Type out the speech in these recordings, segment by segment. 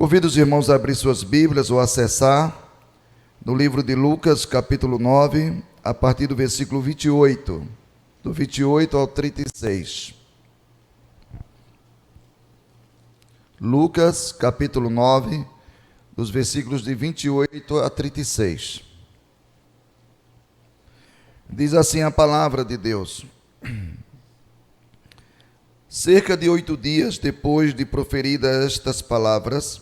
Convido os irmãos a abrir suas Bíblias ou acessar no livro de Lucas, capítulo 9, a partir do versículo 28, do 28 ao 36. Lucas, capítulo 9, dos versículos de 28 a 36. Diz assim a palavra de Deus. Cerca de 8 dias depois de proferidas estas palavras,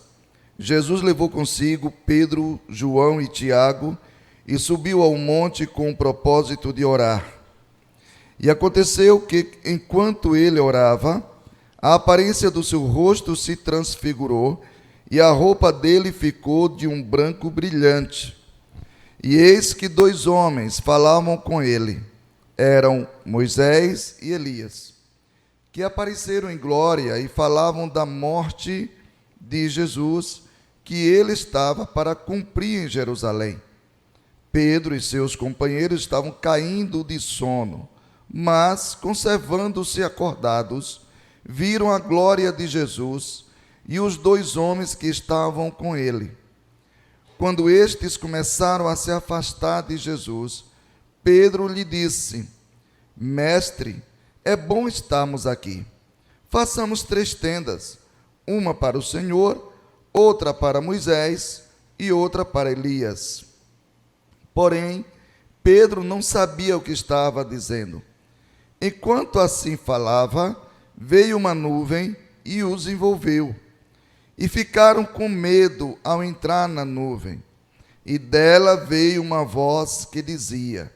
Jesus levou consigo Pedro, João e Tiago e subiu ao monte com o propósito de orar. E aconteceu que, enquanto ele orava, a aparência do seu rosto se transfigurou e a roupa dele ficou de um branco brilhante. E eis que 2 homens falavam com ele, eram Moisés e Elias, que apareceram em glória e falavam da morte de Jesus, que ele estava para cumprir em Jerusalém. Pedro e seus companheiros estavam caindo de sono, mas, conservando-se acordados, viram a glória de Jesus e os 2 homens que estavam com ele. Quando estes começaram a se afastar de Jesus, Pedro lhe disse: Mestre, é bom estarmos aqui. Façamos 3 tendas, uma para o Senhor, outra para Moisés e outra para Elias. Porém, Pedro não sabia o que estava dizendo. Enquanto assim falava, veio uma nuvem e os envolveu. E ficaram com medo ao entrar na nuvem. E dela veio uma voz que dizia: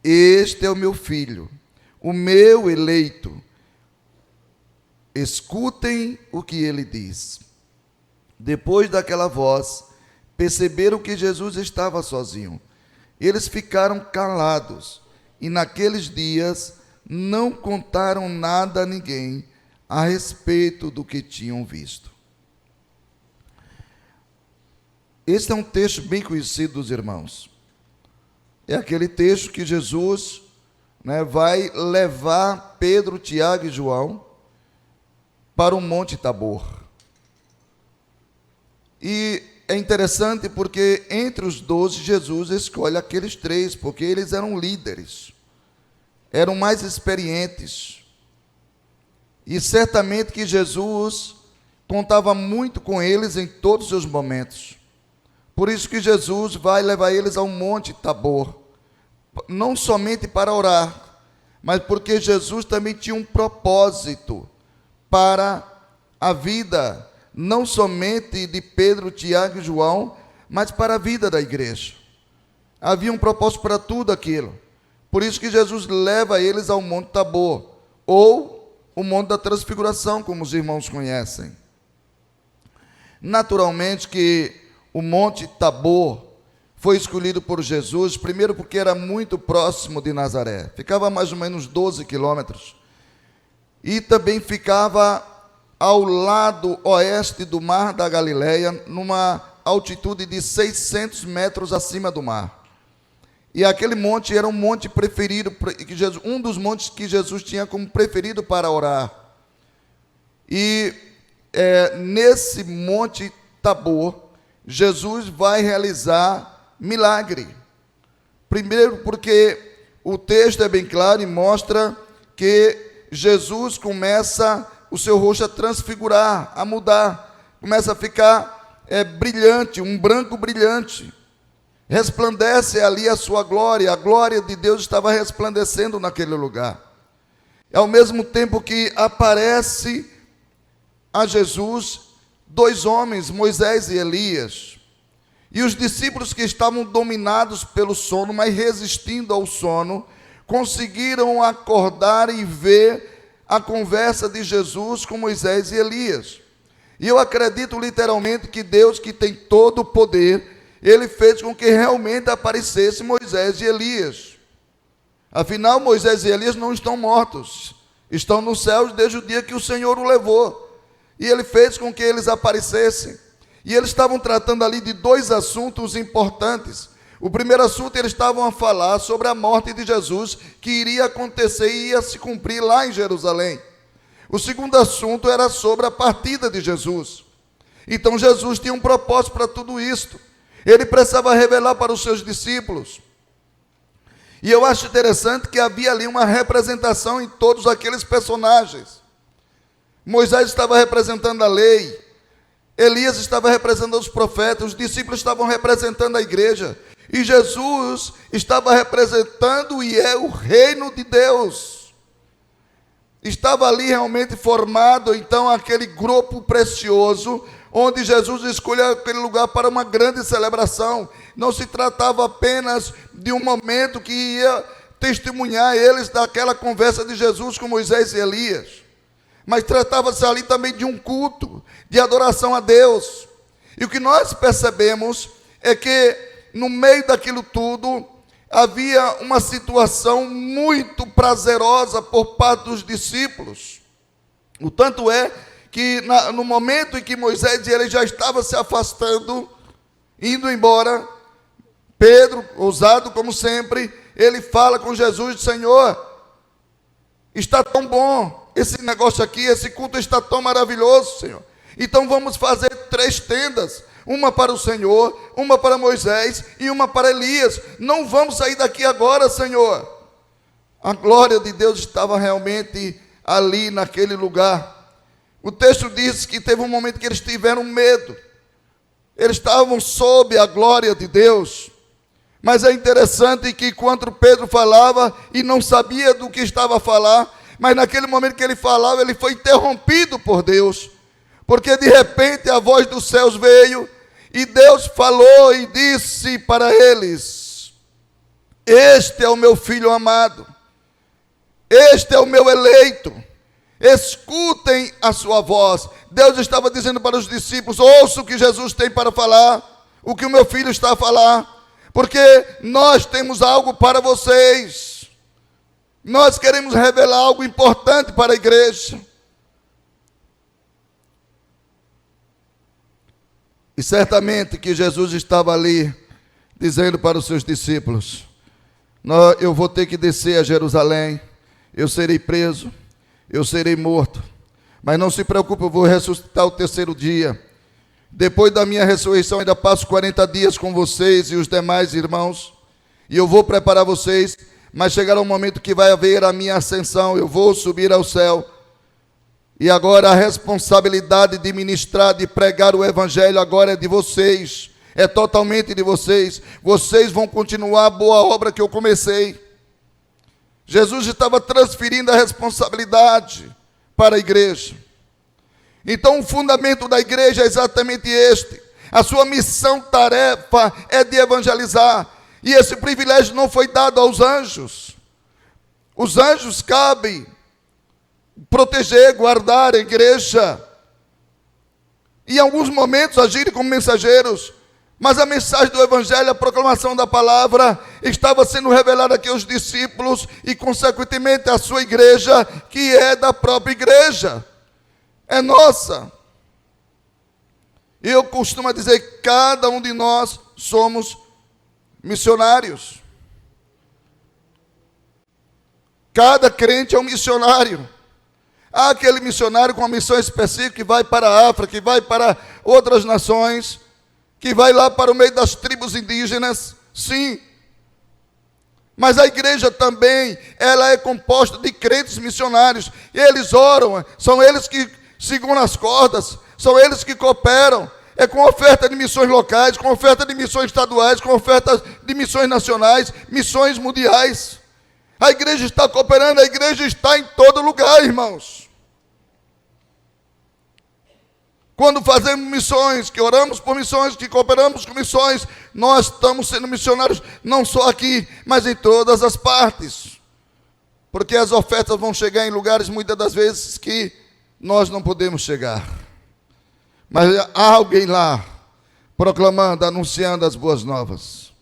Este é o meu filho, o meu eleito. Escutem o que ele diz. Depois daquela voz, perceberam que Jesus estava sozinho. Eles ficaram calados e naqueles dias não contaram nada a ninguém a respeito do que tinham visto. Este é um texto bem conhecido dos irmãos. É aquele texto que Jesus vai levar Pedro, Tiago e João para o Monte Tabor. E é interessante porque entre os 12 Jesus escolhe aqueles 3, porque eles eram líderes, eram mais experientes. E certamente que Jesus contava muito com eles em todos os seus momentos. Por isso que Jesus vai levar eles ao Monte Tabor, não somente para orar, mas porque Jesus também tinha um propósito para a vida, não somente de Pedro, Tiago e João, mas para a vida da igreja. Havia um propósito para tudo aquilo. Por isso que Jesus leva eles ao Monte Tabor, ou o Monte da Transfiguração, como os irmãos conhecem. Naturalmente que o Monte Tabor foi escolhido por Jesus, primeiro porque era muito próximo de Nazaré, ficava a mais ou menos 12 quilômetros, e também ficava ao lado oeste do Mar da Galileia, numa altitude de 600 metros acima do mar. E aquele monte era um monte preferido, um dos montes que Jesus tinha como preferido para orar. E nesse Monte Tabor, Jesus vai realizar milagre. Primeiro porque o texto é bem claro e mostra que Jesus começa o seu rosto a transfigurar, a mudar, começa a ficar brilhante, um branco brilhante. Resplandece ali a sua glória, a glória de Deus estava resplandecendo naquele lugar. Ao mesmo tempo que aparece a Jesus 2 homens, Moisés e Elias, e os discípulos que estavam dominados pelo sono, mas resistindo ao sono, conseguiram acordar e ver a conversa de Jesus com Moisés e Elias. E eu acredito literalmente que Deus, que tem todo o poder, ele fez com que realmente aparecesse Moisés e Elias. Afinal, Moisés e Elias não estão mortos, estão nos céus desde o dia que o Senhor o levou. E ele fez com que eles aparecessem. E eles estavam tratando ali de 2 assuntos importantes. O primeiro assunto, eles estavam a falar sobre a morte de Jesus, que iria acontecer e ia se cumprir lá em Jerusalém. O segundo assunto era sobre a partida de Jesus. Então Jesus tinha um propósito para tudo isto. Ele precisava revelar para os seus discípulos. E eu acho interessante que havia ali uma representação em todos aqueles personagens. Moisés estava representando a lei, Elias estava representando os profetas, os discípulos estavam representando a igreja, e Jesus estava representando e é o reino de Deus. Estava ali realmente formado, então, aquele grupo precioso, onde Jesus escolheu aquele lugar para uma grande celebração. Não se tratava apenas de um momento que ia testemunhar eles daquela conversa de Jesus com Moisés e Elias, mas tratava-se ali também de um culto, de adoração a Deus. E o que nós percebemos é que no meio daquilo tudo havia uma situação muito prazerosa por parte dos discípulos. O tanto é que no momento em que Moisés e ele já estavam se afastando, indo embora, Pedro, ousado como sempre, ele fala com Jesus: Senhor, está tão bom esse negócio aqui, esse culto está tão maravilhoso, Senhor. Então vamos fazer 3 tendas, uma para o Senhor, uma para Moisés e uma para Elias. Não vamos sair daqui agora, Senhor. A glória de Deus estava realmente ali naquele lugar. O texto diz que teve um momento que eles tiveram medo. Eles estavam sob a glória de Deus. Mas é interessante que quando Pedro falava e não sabia do que estava a falar, mas naquele momento que ele falava, ele foi interrompido por Deus. Porque de repente a voz dos céus veio e Deus falou e disse para eles: este é o meu filho amado, este é o meu eleito, escutem a sua voz. Deus estava dizendo para os discípulos: ouça o que Jesus tem para falar, o que o meu filho está a falar, porque nós temos algo para vocês. Nós queremos revelar algo importante para a igreja. E certamente que Jesus estava ali dizendo para os seus discípulos: eu vou ter que descer a Jerusalém, eu serei preso, eu serei morto, mas não se preocupe, eu vou ressuscitar o 3º dia. Depois da minha ressurreição ainda passo 40 dias com vocês e os demais irmãos, e eu vou preparar vocês, mas chegará um momento que vai haver a minha ascensão, eu vou subir ao céu. E agora a responsabilidade de ministrar, de pregar o evangelho agora é de vocês, é totalmente de vocês. Vocês vão continuar a boa obra que eu comecei. Jesus estava transferindo a responsabilidade para a igreja. Então o fundamento da igreja é exatamente este: a sua missão, tarefa é de evangelizar, e esse privilégio não foi dado aos anjos. Os anjos cabem proteger, guardar a igreja, e em alguns momentos agirem como mensageiros, mas a mensagem do evangelho, a proclamação da palavra, estava sendo revelada aqui aos discípulos e consequentemente à sua igreja, que é da própria igreja, é nossa. Eu costumo dizer que cada um de nós somos missionários. Cada crente é um missionário. Há aquele missionário com uma missão específica que vai para a África, que vai para outras nações, que vai lá para o meio das tribos indígenas, sim. Mas a igreja também, ela é composta de crentes missionários. Eles oram, são eles que seguram as cordas, são eles que cooperam. É com oferta de missões locais, com oferta de missões estaduais, com oferta de missões nacionais, missões mundiais. A igreja está cooperando, a igreja está em todo lugar, irmãos. Quando fazemos missões, que oramos por missões, que cooperamos com missões, nós estamos sendo missionários não só aqui, mas em todas as partes. Porque as ofertas vão chegar em lugares muitas das vezes que nós não podemos chegar. Mas há alguém lá proclamando, anunciando as boas novas.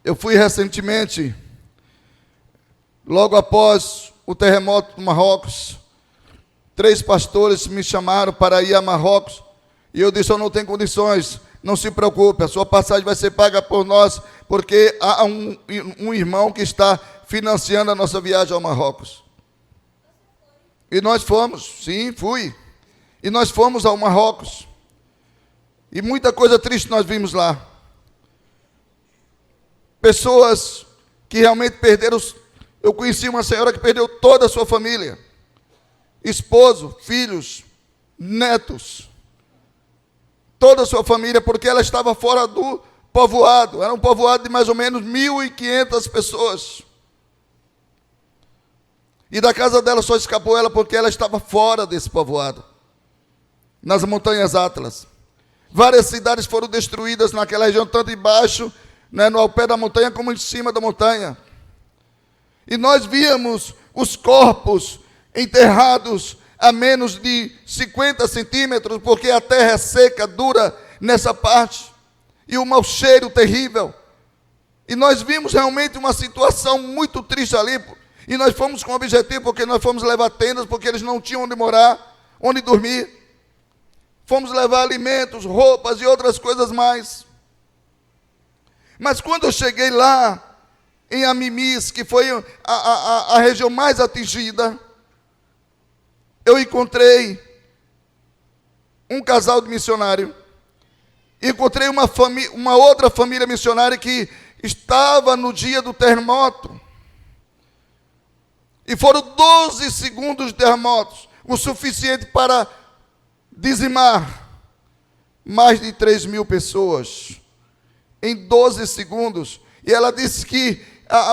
Eu fui recentemente, logo após o terremoto do Marrocos, 3 pastores me chamaram para ir a Marrocos, e eu disse: eu não tenho condições, não se preocupe, a sua passagem vai ser paga por nós, porque há um irmão que está financiando a nossa viagem ao Marrocos. E nós fomos, sim, fui. E nós fomos ao Marrocos. E muita coisa triste nós vimos lá. Pessoas que realmente perderam. Eu conheci uma senhora que perdeu toda a sua família. Esposo, filhos, netos. Toda a sua família, porque ela estava fora do povoado. Era um povoado de mais ou menos 1.500 pessoas. E da casa dela só escapou ela porque ela estava fora desse povoado. Nas montanhas Atlas. Várias cidades foram destruídas naquela região, tanto embaixo, né, no ao pé da montanha, como em cima da montanha. E nós víamos os corpos enterrados a menos de 50 centímetros, porque a terra é seca, dura nessa parte, e o mau cheiro terrível. E nós vimos realmente uma situação muito triste ali, e nós fomos com o objetivo, porque nós fomos levar tendas, porque eles não tinham onde morar, onde dormir. Fomos levar alimentos, roupas e outras coisas mais. Mas quando eu cheguei lá, em Amimis, que foi a região mais atingida, eu encontrei um casal de missionário. Encontrei uma outra família missionária que estava no dia do terremoto. E foram 12 segundos de terremotos, o suficiente para dizimar mais de 3.000 pessoas em 12 segundos. E ela disse que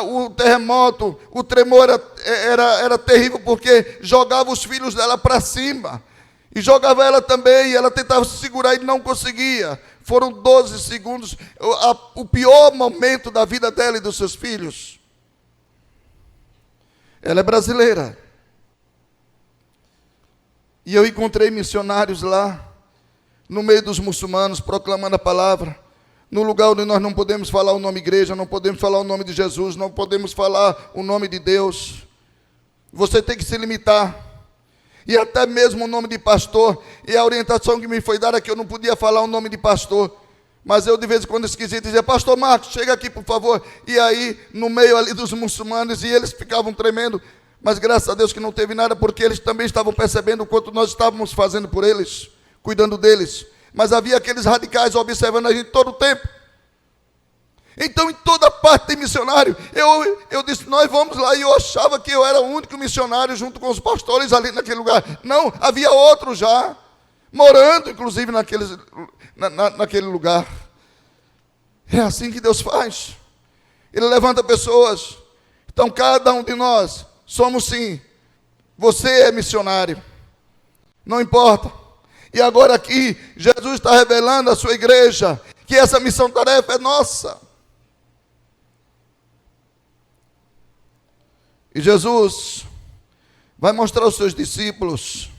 o terremoto, o tremor era terrível, porque jogava os filhos dela para cima, e jogava ela também, e ela tentava se segurar e não conseguia. Foram 12 segundos, o pior momento da vida dela e dos seus filhos. Ela é brasileira. E eu encontrei missionários lá, no meio dos muçulmanos, proclamando a palavra, no lugar onde nós não podemos falar o nome igreja, não podemos falar o nome de Jesus, não podemos falar o nome de Deus. Você tem que se limitar. E até mesmo o nome de pastor, e a orientação que me foi dada é que eu não podia falar o nome de pastor. Mas eu de vez em quando esqueci de dizer: pastor Marcos, chega aqui por favor. E aí, no meio ali dos muçulmanos, e eles ficavam tremendo. Mas graças a Deus que não teve nada, porque eles também estavam percebendo o quanto nós estávamos fazendo por eles, cuidando deles. Mas havia aqueles radicais observando a gente todo o tempo. Então, em toda parte tem missionário. Eu disse: nós vamos lá. E eu achava que eu era o único missionário junto com os pastores ali naquele lugar. Não, havia outros já, morando inclusive naquele lugar. É assim que Deus faz. Ele levanta pessoas. Então, cada um de nós somos, sim. Você é missionário. Não importa. E agora aqui, Jesus está revelando à sua igreja que essa missão-tarefa é nossa. E Jesus vai mostrar aos seus discípulos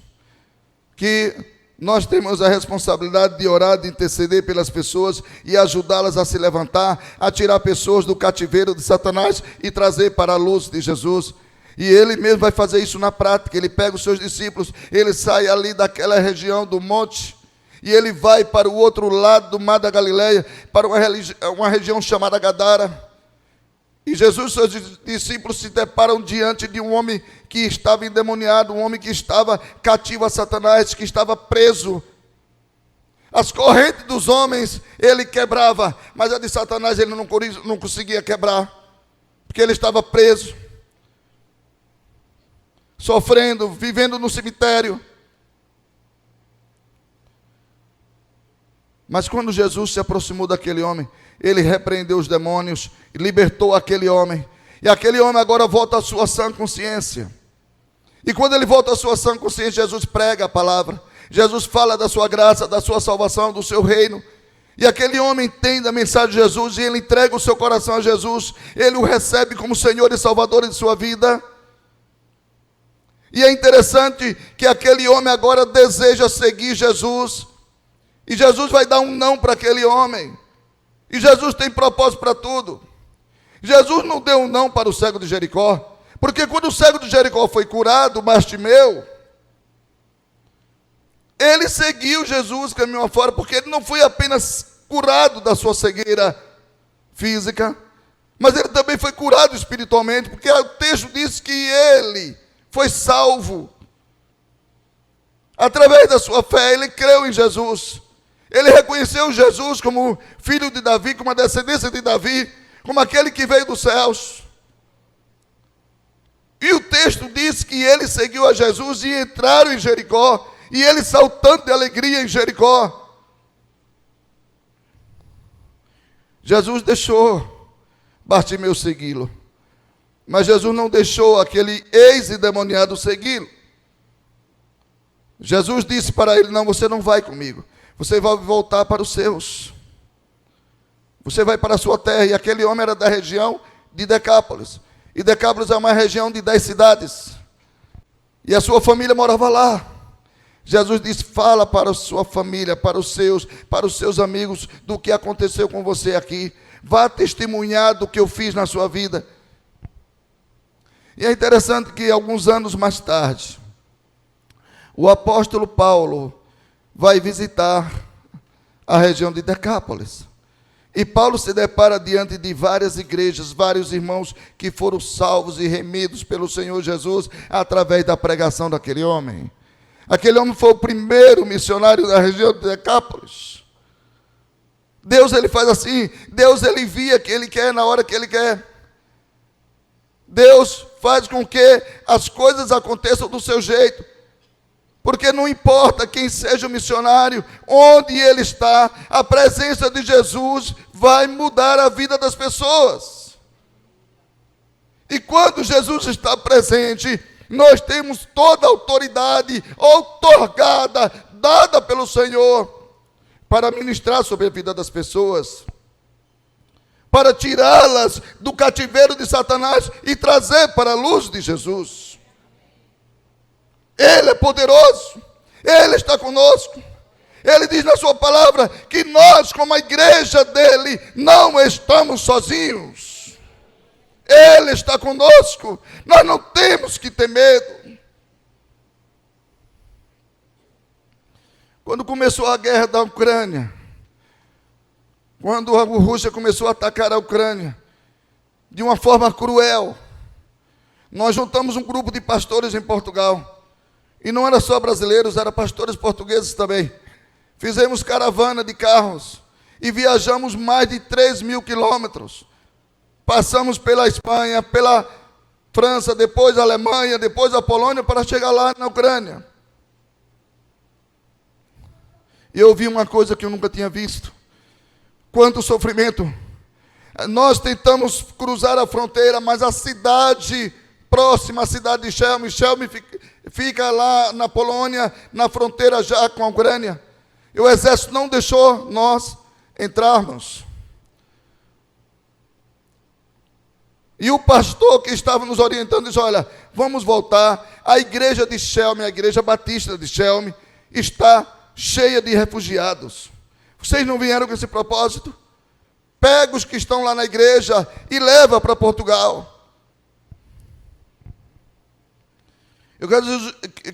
que nós temos a responsabilidade de orar, de interceder pelas pessoas e ajudá-las a se levantar, a tirar pessoas do cativeiro de Satanás e trazer para a luz de Jesus. E ele mesmo vai fazer isso na prática. Ele pega os seus discípulos, ele sai ali daquela região do monte, e ele vai para o outro lado do mar da Galileia, para uma região chamada Gadara. E Jesus e seus discípulos se deparam diante de um homem que estava endemoniado, um homem que estava cativo a Satanás, que estava preso. As correntes dos homens ele quebrava, mas a de Satanás ele não conseguia quebrar, porque ele estava preso, sofrendo, vivendo no cemitério. Mas quando Jesus se aproximou daquele homem, ele repreendeu os demônios, libertou aquele homem, e aquele homem agora volta à sua sã consciência. E quando ele volta à sua sã consciência, Jesus prega a palavra, Jesus fala da sua graça, da sua salvação, do seu reino. E aquele homem entende a mensagem de Jesus, e ele entrega o seu coração a Jesus, ele o recebe como Senhor e Salvador de sua vida. E é interessante que aquele homem agora deseja seguir Jesus, e Jesus vai dar um não para aquele homem. E Jesus tem propósito para tudo. Jesus não deu um não para o cego de Jericó, porque quando o cego de Jericó foi curado, Bartimeu, ele seguiu Jesus caminho afora, porque ele não foi apenas curado da sua cegueira física, mas ele também foi curado espiritualmente, porque o texto diz que ele foi salvo. Através da sua fé, ele creu em Jesus. Ele reconheceu Jesus como filho de Davi, como a descendência de Davi, como aquele que veio dos céus. E o texto diz que ele seguiu a Jesus e entraram em Jericó, e ele saltando de alegria em Jericó. Jesus deixou Bartimeu segui-lo, mas Jesus não deixou aquele ex-endemoniado segui-lo. Jesus disse para ele: não, você não vai comigo, você vai voltar para os seus, você vai para a sua terra. E aquele homem era da região de Decápolis, e Decápolis é uma região de 10 cidades, e a sua família morava lá. Jesus disse: fala para a sua família, para os seus amigos, do que aconteceu com você aqui. Vá testemunhar do que eu fiz na sua vida. E é interessante que alguns anos mais tarde, o apóstolo Paulo vai visitar a região de Decápolis. E Paulo se depara diante de várias igrejas, vários irmãos que foram salvos e remidos pelo Senhor Jesus através da pregação daquele homem. Aquele homem foi o primeiro missionário da região de Decápolis. Deus, ele faz assim. Deus, ele envia que ele quer na hora que ele quer. Deus faz com que as coisas aconteçam do seu jeito. Porque não importa quem seja o missionário, onde ele está, a presença de Jesus vai mudar a vida das pessoas. E quando Jesus está presente, nós temos toda a autoridade outorgada, dada pelo Senhor, para ministrar sobre a vida das pessoas, para tirá-las do cativeiro de Satanás e trazer para a luz de Jesus. Ele é poderoso, Ele está conosco. Ele diz na sua palavra que nós, como a igreja dele, não estamos sozinhos. Ele está conosco, nós não temos que ter medo. Quando começou a guerra da Ucrânia, quando a Rússia começou a atacar a Ucrânia, de uma forma cruel, nós juntamos um grupo de pastores em Portugal. E não era só brasileiros, eram pastores portugueses também. Fizemos caravana de carros e viajamos mais de 3.000 quilômetros. Passamos pela Espanha, pela França, depois a Alemanha, depois a Polônia, para chegar lá na Ucrânia. E eu vi uma coisa que eu nunca tinha visto. Quanto sofrimento. Nós tentamos cruzar a fronteira, mas a cidade próxima, a cidade de Chelm fica lá na Polônia, na fronteira já com a Ucrânia. E o exército não deixou nós entrarmos. E o pastor que estava nos orientando disse: olha, vamos voltar. A igreja de Chelm, a igreja batista de Chelm, está cheia de refugiados. Vocês não vieram com esse propósito? Pega os que estão lá na igreja e leva para Portugal. Eu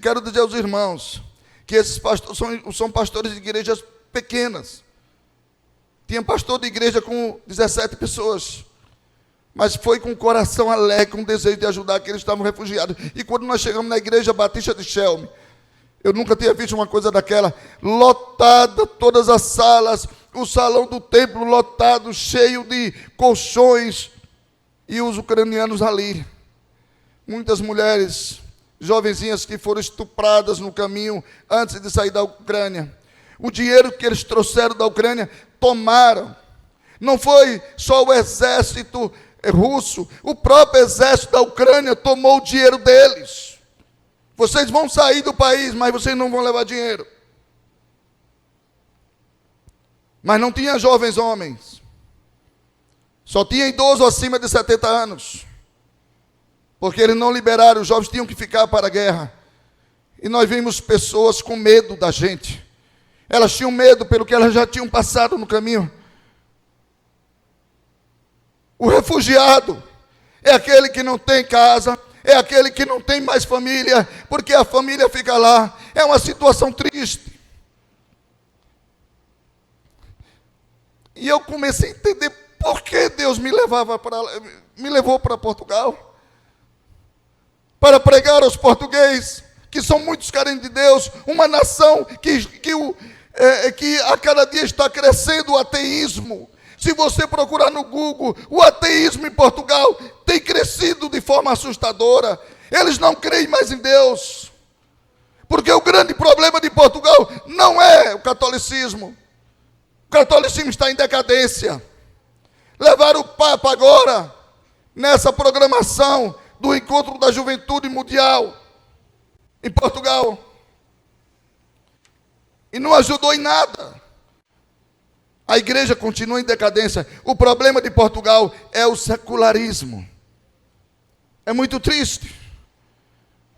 quero dizer aos irmãos que esses pastores são pastores de igrejas pequenas. Tinha pastor de igreja com 17 pessoas. Mas foi com o coração alegre, com o desejo de ajudar aqueles que estavam refugiados. E quando nós chegamos na igreja batista de Chelm, eu nunca tinha visto uma coisa daquela, lotada, todas as salas, o salão do templo lotado, cheio de colchões, e os ucranianos ali. Muitas mulheres, jovenzinhas que foram estupradas no caminho antes de sair da Ucrânia. O dinheiro que eles trouxeram da Ucrânia, tomaram. Não foi só o exército russo, o próprio exército da Ucrânia tomou o dinheiro deles. Vocês vão sair do país, mas vocês não vão levar dinheiro. Mas não tinha jovens homens. Só tinha idosos acima de 70 anos. Porque eles não liberaram, os jovens tinham que ficar para a guerra. E nós vimos pessoas com medo da gente. Elas tinham medo pelo que elas já tinham passado no caminho. O refugiado é aquele que não tem casa, é aquele que não tem mais família, porque a família fica lá. É uma situação triste. E eu comecei a entender por que Deus me levou para Portugal. Para pregar aos portugueses que são muitos carentes de Deus, uma nação que a cada dia está crescendo o ateísmo. Se você procurar no Google, o ateísmo em Portugal tem crescido de forma assustadora. Eles não creem mais em Deus. Porque o grande problema de Portugal não é o catolicismo. O catolicismo está em decadência. Levaram o Papa agora nessa programação do encontro da juventude mundial em Portugal. E não ajudou em nada. A igreja continua em decadência. O problema de Portugal é o secularismo. É muito triste.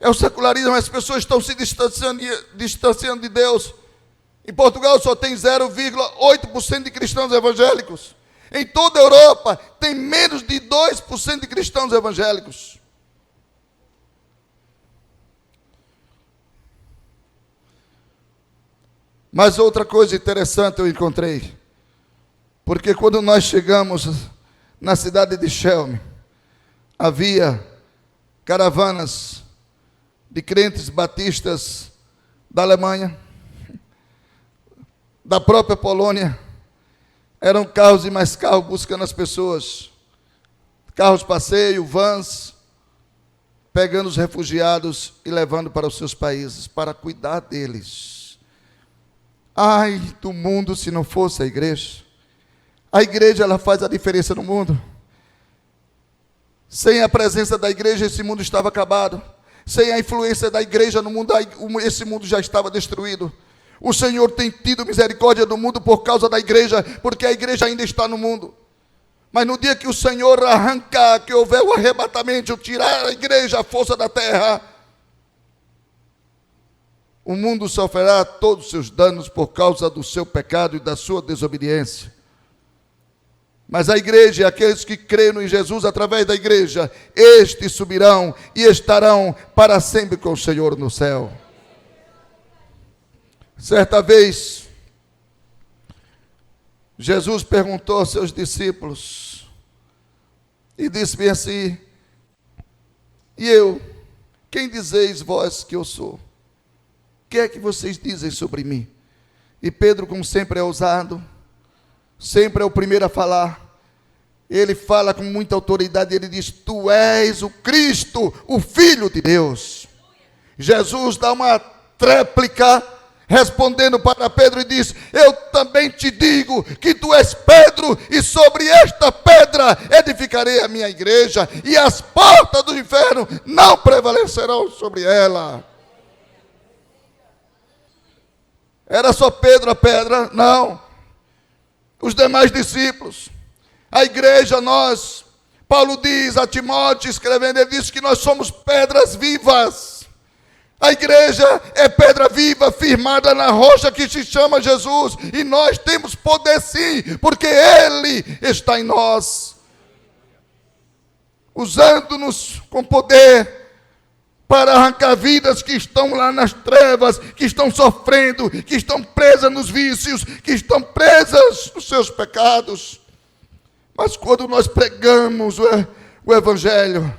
É o secularismo, as pessoas estão se distanciando de Deus. Em Portugal só tem 0,8% de cristãos evangélicos. Em toda a Europa tem menos de 2% de cristãos evangélicos. Mas outra coisa interessante eu encontrei. Porque quando nós chegamos na cidade de Chelm, havia caravanas de crentes batistas da Alemanha, da própria Polônia. Eram carros e mais carros buscando as pessoas. Carros passeio, vans, pegando os refugiados e levando para os seus países, para cuidar deles. Ai do mundo se não fosse a igreja. A igreja, ela faz a diferença no mundo. Sem a presença da igreja, esse mundo estava acabado. Sem a influência da igreja no mundo, esse mundo já estava destruído. O Senhor tem tido misericórdia do mundo por causa da igreja, porque a igreja ainda está no mundo. Mas no dia que o Senhor arrancar, que houver o arrebatamento, tirar a igreja, a força da terra, o mundo sofrerá todos os seus danos por causa do seu pecado e da sua desobediência. Mas a igreja, aqueles que creram em Jesus através da igreja, estes subirão e estarão para sempre com o Senhor no céu. Certa vez, Jesus perguntou aos seus discípulos e disse bem assim: e eu, quem dizeis vós que eu sou? O que é que vocês dizem sobre mim? E Pedro, como sempre, é ousado, sempre é o primeiro a falar. Ele fala com muita autoridade, ele diz: tu és o Cristo, o Filho de Deus. Jesus dá uma tréplica, respondendo para Pedro e diz: eu também te digo que tu és Pedro, e sobre esta pedra edificarei a minha igreja, e as portas do inferno não prevalecerão sobre ela. Era só Pedro a pedra? Não. Os demais discípulos, a igreja, nós, Paulo diz a Timóteo, escrevendo, ele diz que nós somos pedras vivas. A igreja é pedra viva, firmada na rocha que se chama Jesus. E nós temos poder sim, porque Ele está em nós. Usando-nos com poder para arrancar vidas que estão lá nas trevas, que estão sofrendo, que estão presas nos vícios, que estão presas nos seus pecados. Mas quando nós pregamos o Evangelho,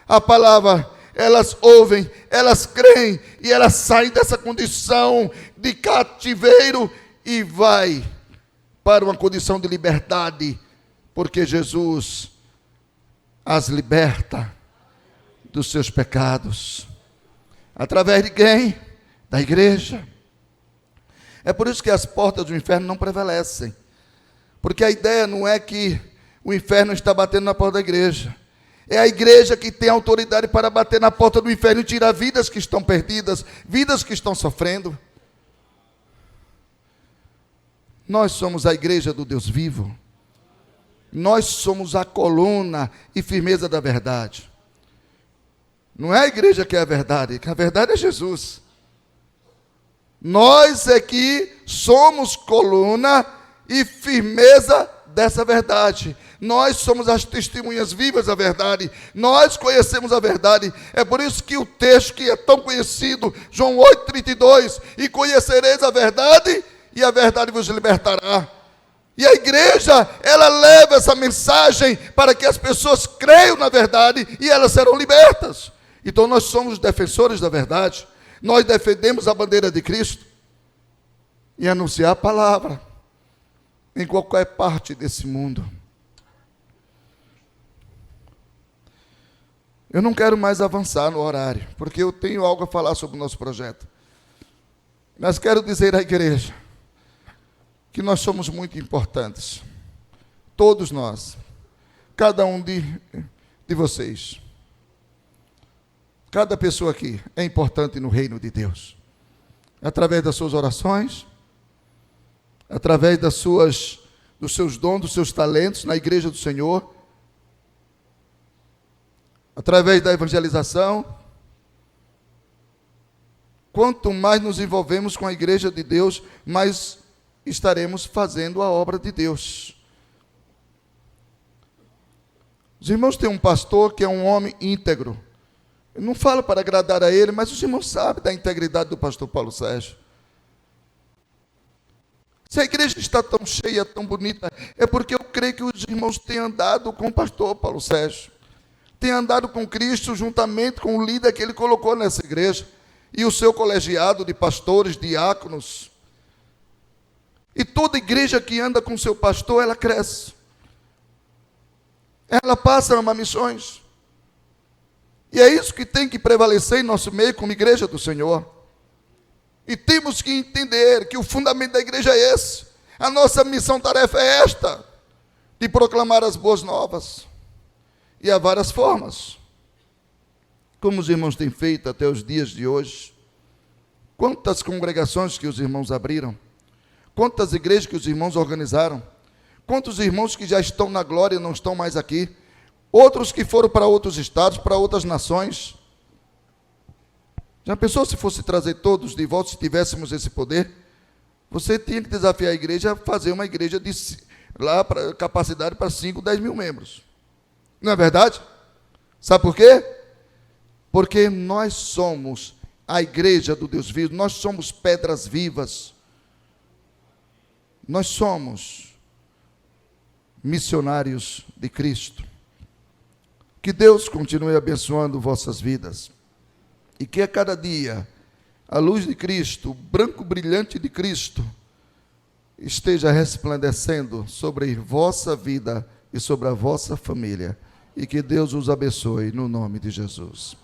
a palavra, elas ouvem, elas creem, e elas saem dessa condição de cativeiro e vai para uma condição de liberdade, porque Jesus as liberta dos seus pecados. Através de quem? Da igreja. É por isso que as portas do inferno não prevalecem, porque a ideia não é que o inferno está batendo na porta da igreja. É a igreja que tem autoridade para bater na porta do inferno e tirar vidas que estão perdidas, vidas que estão sofrendo. Nós somos a igreja do Deus vivo. Nós somos a coluna e firmeza da verdade. Não é a igreja que é a verdade é Jesus. Nós é que somos coluna e firmeza dessa verdade. Nós somos as testemunhas vivas da verdade. Nós conhecemos a verdade. É por isso que o texto que é tão conhecido, João 8,32, e conhecereis a verdade, e a verdade vos libertará. E a igreja, ela leva essa mensagem para que as pessoas creiam na verdade e elas serão libertas. Então nós somos defensores da verdade. Nós defendemos a bandeira de Cristo e anunciar a palavra em qualquer parte desse mundo. Eu não quero mais avançar no horário, porque eu tenho algo a falar sobre o nosso projeto. Mas quero dizer à igreja que nós somos muito importantes. Todos nós. Cada um de vocês. Cada pessoa aqui é importante no reino de Deus. Através das suas orações, através dos seus dons, dos seus talentos na igreja do Senhor, através da evangelização. Quanto mais nos envolvemos com a igreja de Deus, mais estaremos fazendo a obra de Deus. Os irmãos têm um pastor que é um homem íntegro. Eu não falo para agradar a ele, mas os irmãos sabem da integridade do pastor Paulo Sérgio. Se a igreja está tão cheia, tão bonita, é porque eu creio que os irmãos têm andado com o pastor Paulo Sérgio. Têm andado com Cristo juntamente com o líder que ele colocou nessa igreja. E o seu colegiado de pastores, diáconos. E toda igreja que anda com seu pastor, ela cresce. Ela passa a amar missões. E é isso que tem que prevalecer em nosso meio como igreja do Senhor. E temos que entender que o fundamento da igreja é esse. A nossa missão-tarefa é esta, de proclamar as boas novas. E há várias formas. Como os irmãos têm feito até os dias de hoje. Quantas congregações que os irmãos abriram. Quantas igrejas que os irmãos organizaram. Quantos irmãos que já estão na glória e não estão mais aqui. Outros que foram para outros estados, para outras nações. Já pensou se fosse trazer todos de volta, se tivéssemos esse poder? Você tinha que desafiar a igreja a fazer uma igreja de lá para capacidade para 5, 10 mil membros. Não é verdade? Sabe por quê? Porque nós somos a igreja do Deus vivo, nós somos pedras vivas. Nós somos missionários de Cristo. Que Deus continue abençoando vossas vidas. E que a cada dia a luz de Cristo, o branco brilhante de Cristo, esteja resplandecendo sobre vossa vida e sobre a vossa família. E que Deus os abençoe no nome de Jesus.